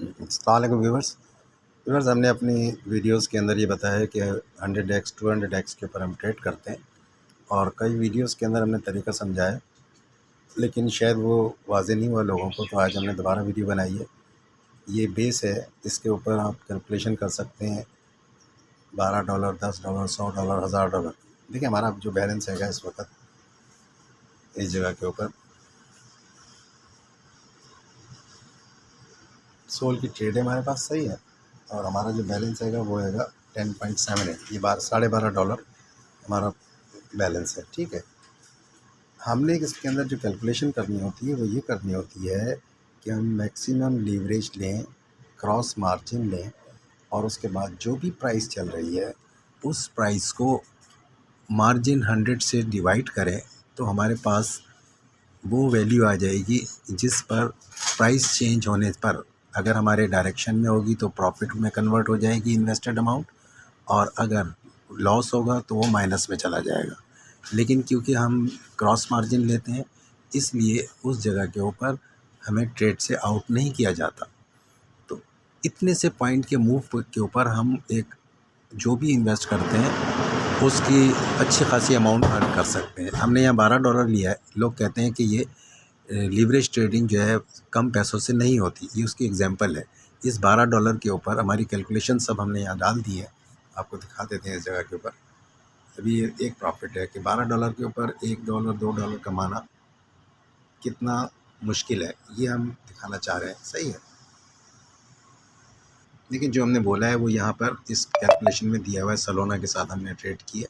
अस्सलाम वालेकुम व्यूवर्स हमने अपनी वीडियोस के अंदर ये बताया है कि 100x 200x के ऊपर हम ट्रेड करते हैं और कई वीडियोस के अंदर हमने तरीका समझाया, लेकिन शायद वो वाज़ेह नहीं हुआ लोगों को। तो आज हमने दोबारा वीडियो बनाई है। ये बेस है, इसके ऊपर आप कैलकुलेशन कर सकते हैं $12, $10, $100, $1000। देखिए हमारा जो बैलेंस हैगा इस वक्त इस जगह के ऊपर सोल की ट्रेड है हमारे पास, सही है। और हमारा जो बैलेंस हैगा वो हैगा 10.7 है। ये $12.5 हमारा बैलेंस है, ठीक है। हमने इसके अंदर जो कैलकुलेशन करनी होती है वो ये करनी होती है कि हम मैक्सिमम लीवरेज लें, क्रॉस मार्जिन लें और उसके बाद जो भी प्राइस चल रही है उस प्राइस को मार्जिन 100 से डिवाइड करें तो हमारे पास वो वैल्यू आ जाएगी जिस पर प्राइस चेंज होने पर अगर हमारे डायरेक्शन में होगी तो प्रॉफिट में कन्वर्ट हो जाएगी इन्वेस्टेड अमाउंट, और अगर लॉस होगा तो वो माइनस में चला जाएगा। लेकिन क्योंकि हम क्रॉस मार्जिन लेते हैं इसलिए उस जगह के ऊपर हमें ट्रेड से आउट नहीं किया जाता। तो इतने से पॉइंट के मूव के ऊपर हम एक जो भी इन्वेस्ट करते हैं उसकी अच्छी खासी अमाउंट अर्न कर सकते हैं। हमने यहाँ $12 लिया है। लोग कहते हैं कि ये लीवरेज ट्रेडिंग जो है कम पैसों से नहीं होती, ये उसकी एग्जांपल है। इस $12 के ऊपर हमारी कैलकुलेशन सब हमने यहाँ डाल दी है, आपको दिखा देते हैं इस जगह के ऊपर। अभी एक प्रॉफिट है कि $12 के ऊपर $1 $2 कमाना कितना मुश्किल है, ये हम दिखाना चाह रहे हैं, सही है। लेकिन जो हमने बोला है वो यहाँ पर इस कैलकुलेशन में दिया हुआ है। सलोना के साथ हमने ट्रेड किया,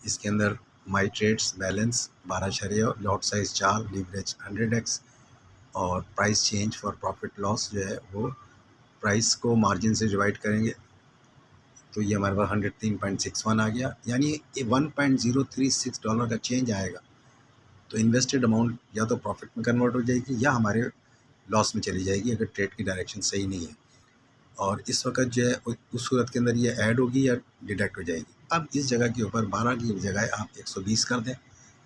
इसके अंदर माई ट्रेड्स बैलेंस 12 शरिया, लॉट साइज 4, लीवरेज 100x और price change for profit loss जो है वो प्राइस को मार्जिन से डिवाइड करेंगे तो ये हमारे पास 103.61 आ गया, यानी $1.036 का चेंज आएगा। तो इन्वेस्टेड अमाउंट या तो प्रॉफिट में कन्वर्ट हो जाएगी या हमारे लॉस में चली जाएगी अगर ट्रेड की डायरेक्शन सही नहीं है। और इस वक्त जो है उस सूरत के अंदर ये ऐड होगी या डिडक्ट हो जाएगी। अब इस जगह के ऊपर 12 की जगह आप 120 कर दें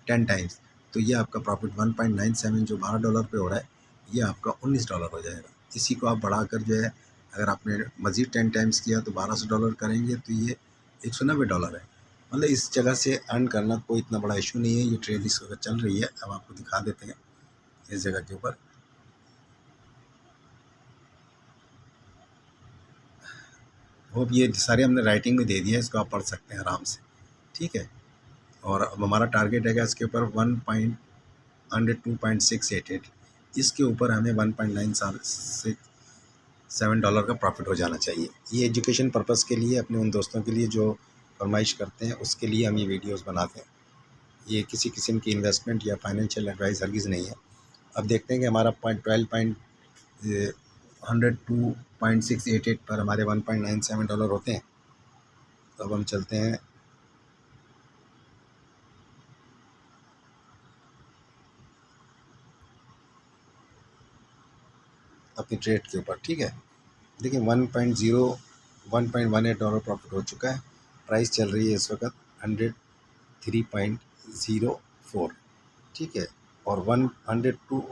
10 टाइम्स, तो ये आपका प्रॉफिट 1.97 जो $12 पे हो रहा है ये आपका $19 हो जाएगा। इसी को आप बढ़ाकर जो है अगर आपने मज़ीद 10 टाइम्स किया तो $1200 करेंगे तो ये $190 है। मतलब इस जगह से अर्न करना कोई इतना बड़ा इशू नहीं है। ये ट्रेड इस वक्त चल रही है, अब आपको दिखा देते हैं इस जगह के ऊपर। वो ये सारे हमने राइटिंग में दे दिया है, इसको आप पढ़ सकते हैं आराम से, ठीक है। और अब हमारा टारगेट है इसके ऊपर 102.688, इसके ऊपर हमें $1.967 का प्रॉफिट हो जाना चाहिए। ये एजुकेशन पर्पज़ के लिए अपने उन दोस्तों के लिए जो फरमाइश करते हैं उसके लिए हम ये वीडियोस बनाते हैं। ये किसी किस्म की इन्वेस्टमेंट या फाइनेंशियल एडवाइस हरगिज़ नहीं है। अब देखते हैं कि हमारा 102.688 पर हमारे $1.97 होते हैं। तो अब हम चलते हैं अपनी ट्रेड के ऊपर, ठीक है। देखिए 1.18 प्रॉफिट हो चुका है। प्राइस चल रही है इस वक्त 103.04, ठीक है। और 102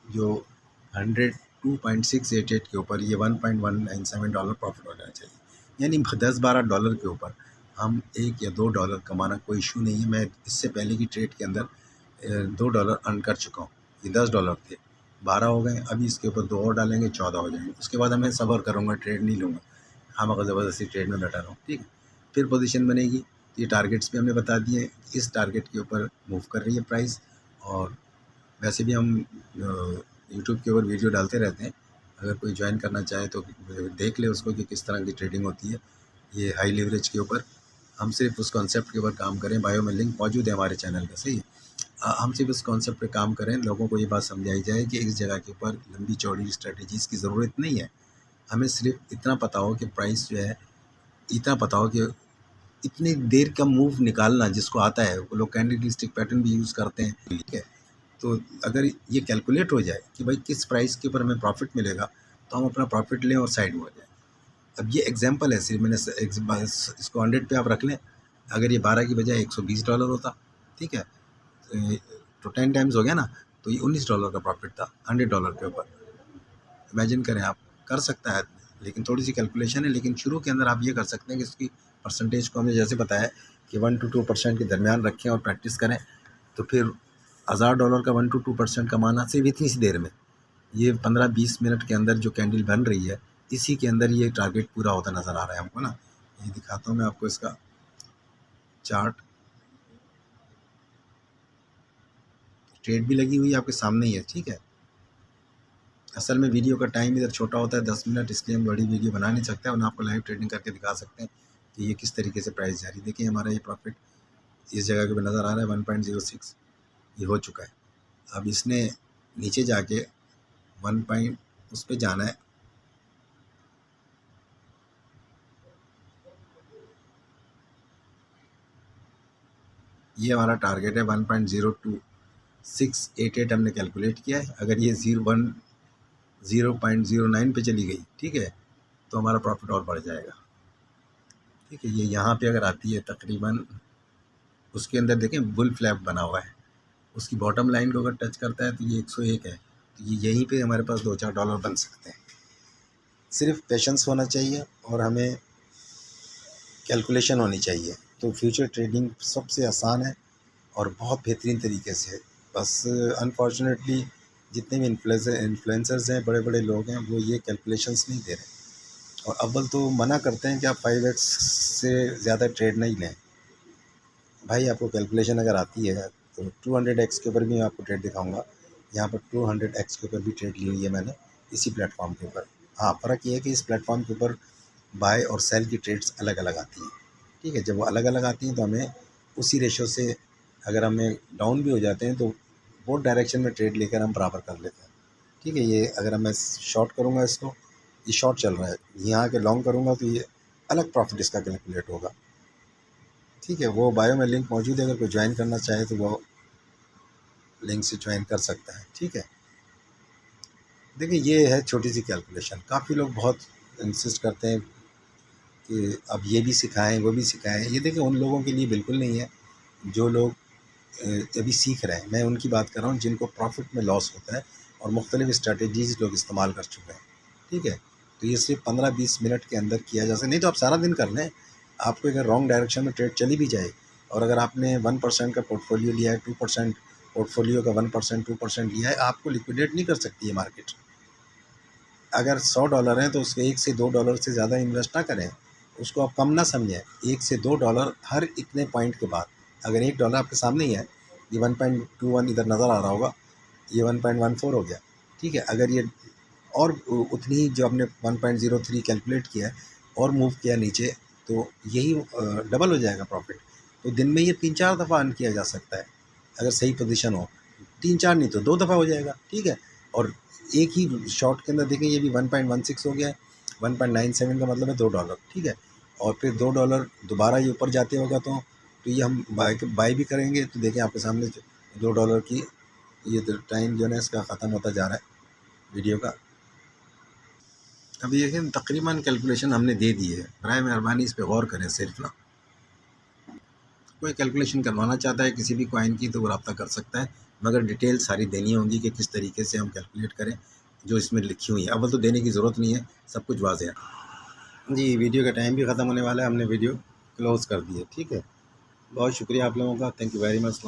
जो 102.688 के ऊपर ये $1.197 प्रॉफिट हो जाना चाहिए, यानी $10-12 के ऊपर हम $1 या $2 कमाना कोई इशू नहीं है। मैं इससे पहले की ट्रेड के अंदर $2 अर्न कर चुका हूँ। ये $10 थे, 12 हो गए। अभी इसके ऊपर 2 और डालेंगे 14 हो जाएंगे। उसके बाद मैं सब्र करूँगा, ट्रेड नहीं लूँगा। हाँ मगर ज़बरदस्ती ट्रेड में बैठा रहा, ठीक है। फिर पोजीशन बनेगी। ये टारगेट्स भी हमने बता दिए, इस टारगेट के ऊपर मूव कर रही है प्राइस। और वैसे भी हम यूट्यूब के ऊपर वीडियो डालते रहते हैं, अगर कोई ज्वाइन करना चाहे तो देख ले उसको कि किस तरह की ट्रेडिंग होती है। ये हाई लेवरेज के ऊपर हम सिर्फ उस कॉन्सेप्ट के ऊपर काम करें। बायो में लिंक मौजूद है हमारे चैनल का, सही है। हम सिर्फ इस कॉन्सेप्ट पे काम करें, लोगों को ये बात समझाई जाए कि इस जगह के ऊपर लंबी चौड़ी स्ट्रेटजीज़ की ज़रूरत नहीं है। हमें सिर्फ इतना पता हो कि प्राइस जो है, इतना पता हो कि इतनी देर का मूव निकालना जिसको आता है, वो लोग कैंडल स्टिक पैटर्न भी यूज़ करते हैं, ठीक है। तो अगर ये कैलकुलेट हो जाए कि भाई किस प्राइस के ऊपर हमें प्रॉफिट मिलेगा तो हम अपना प्रॉफिट लें और साइड में हो जाए। अब ये एग्जांपल है, सिर्फ मैंने इसको 100 पे आप रख लें। अगर ये 12 की बजाय $120 होता, ठीक है, तो 10 टाइम्स हो गया ना, तो ये $19 का प्रॉफिट था $100 के ऊपर। इमेजिन करें आप, कर सकता है आदमी, लेकिन थोड़ी सी कैलकुलेशन है। लेकिन शुरू के अंदर आप ये कर सकते हैं कि इसकी परसेंटेज को हमने जैसे बताया कि 1 to 2% के दरमियान रखें और प्रैक्टिस करें, तो फिर $1000 का 1 to 2% कमाना सिर्फ इतनी सी देर में, ये 15-20 मिनट के अंदर जो कैंडल बन रही है, इसी के अंदर ये टारगेट पूरा होता नज़र आ रहा है हमको ना। ये दिखाता हूँ मैं आपको इसका चार्ट, ट्रेड भी लगी हुई है आपके सामने ही है, ठीक है। असल में वीडियो का टाइम इधर छोटा होता है 10 मिनट, इसलिए हम बड़ी वीडियो बना नहीं सकते, और आपको लाइव ट्रेडिंग करके दिखा सकते हैं कि ये किस तरीके से प्राइस जा रही है। देखिए हमारा ये प्रॉफिट इस जगह के नज़र आ रहा है 1.06, ये हो चुका है। अब इसने नीचे जाके 1 पॉइंट उस पर जाना है, ये हमारा टारगेट है 1.02688 हमने कैलकुलेट किया है। अगर ये 0.09 पे चली गई, ठीक है, तो हमारा प्रॉफिट और बढ़ जाएगा, ठीक है। ये यहाँ पे अगर आती है तकरीबन, उसके अंदर देखें बुल फ्लैप बना हुआ है, उसकी बॉटम लाइन को अगर टच करता है तो ये 101 है, तो ये यहीं पे हमारे पास $2-4 बन सकते हैं। सिर्फ पेशेंस होना चाहिए और हमें कैलकुलेशन होनी चाहिए, तो फ्यूचर ट्रेडिंग सबसे आसान है और बहुत बेहतरीन तरीके से है। बस अनफॉर्चुनेटली जितने भी इन्फ्लुएंसर्स हैं, बड़े बड़े लोग हैं, वो ये कैलकुलेशंस नहीं दे रहे, और अव्वल तो मना करते हैं कि आप 5x से ज़्यादा ट्रेड नहीं लें। भाई आपको कैलकुलेशन अगर आती है तो 200x के ऊपर भी मैं आपको ट्रेड दिखाऊंगा। यहाँ पर 200x के ऊपर भी ट्रेड ली हुई है मैंने इसी प्लेटफॉर्म के ऊपर। हाँ, फ़र्क ये है कि इस प्लेटफॉर्म के ऊपर बाय और सेल की ट्रेड्स अलग अलग आती हैं, ठीक है। जब वो अलग अलग आती हैं तो हमें उसी रेशो से, अगर हमें डाउन भी हो जाते हैं तो बोथ डायरेक्शन में ट्रेड लेकर हम बराबर कर लेते हैं, ठीक है। ये अगर मैं शॉर्ट करूँगा इसको, ये शॉर्ट चल रहा है, यहाँ के लॉन्ग करूँगा तो ये अलग प्रॉफिट इसका कैलकुलेट होगा, ठीक है। वो बायो में लिंक मौजूद है, अगर कोई ज्वाइन करना चाहे तो वो लिंक से ज्वाइन कर सकता है, ठीक है। देखिए ये है छोटी सी कैलकुलेशन। काफ़ी लोग बहुत इंसिस्ट करते हैं कि अब ये भी सिखाएं वो भी सिखाएं। ये देखिए उन लोगों के लिए बिल्कुल नहीं है जो लोग अभी सीख रहे हैं। मैं उनकी बात कर रहा हूँ जिनको प्रॉफिट में लॉस होता है और मुख्तलिफ स्ट्रैटेजीज़ लोग इस्तेमाल कर चुके हैं, ठीक है। तो ये सिर्फ 15-20 मिनट के अंदर किया जा सकता, नहीं तो आप सारा दिन कर लें। आपको अगर रॉन्ग डायरेक्शन में ट्रेड चली भी जाए, और अगर आपने 1% का पोर्टफोलियो लिया है, 2% पोर्टफोलियो का 1%, 2% लिया है, आपको लिक्विडेट नहीं कर सकती है मार्केट। अगर $100 हैं तो उसके $1 से $2 से ज़्यादा इन्वेस्ट ना करें, उसको आप कम ना समझें। $1 से $2 हर इतने पॉइंट के बाद, अगर $1 आपके सामने ही है, ये 1.21 इधर नज़र आ रहा होगा, ये 1.14 हो गया, ठीक है। अगर ये और उतनी ही जो आपने 1.03 कैलकुलेट किया है और मूव किया नीचे, तो यही डबल हो जाएगा प्रॉफिट। तो दिन में ये 3-4 दफ़ा अर्न किया जा सकता है अगर सही पोजीशन हो, 3-4 नहीं तो 2 दफ़ा हो जाएगा, ठीक है। और एक ही शॉट के अंदर देखें ये भी 1.16 हो गया है, 1.97 का मतलब है $2, ठीक है। और फिर $2 दोबारा ये ऊपर जाते होगा तो ये हम बाय भी करेंगे, तो देखें आपके सामने $2 की ये टाइम जो है इसका ख़त्म होता जा रहा है वीडियो का। अभी देखें तकरीबन कैलकुलेशन हमने दे दी है, बराए मेहरबानी इस पर गौर करें सिर्फ ना। कोई कैलकुलेशन करवाना चाहता है किसी भी कॉइन की तो वो रब्ता कर सकता है, मगर डिटेल सारी देनी होगी कि किस तरीके से हम कैलकुलेट करें जो इसमें लिखी हुई है। अव्वल तो देने की ज़रूरत नहीं है, सब कुछ वाज़ेह है जी। वीडियो का टाइम भी ख़त्म होने वाला है, हमने वीडियो क्लोज़ कर दी है, ठीक है। बहुत शुक्रिया आप लोगों का, थैंक यू वेरी मच।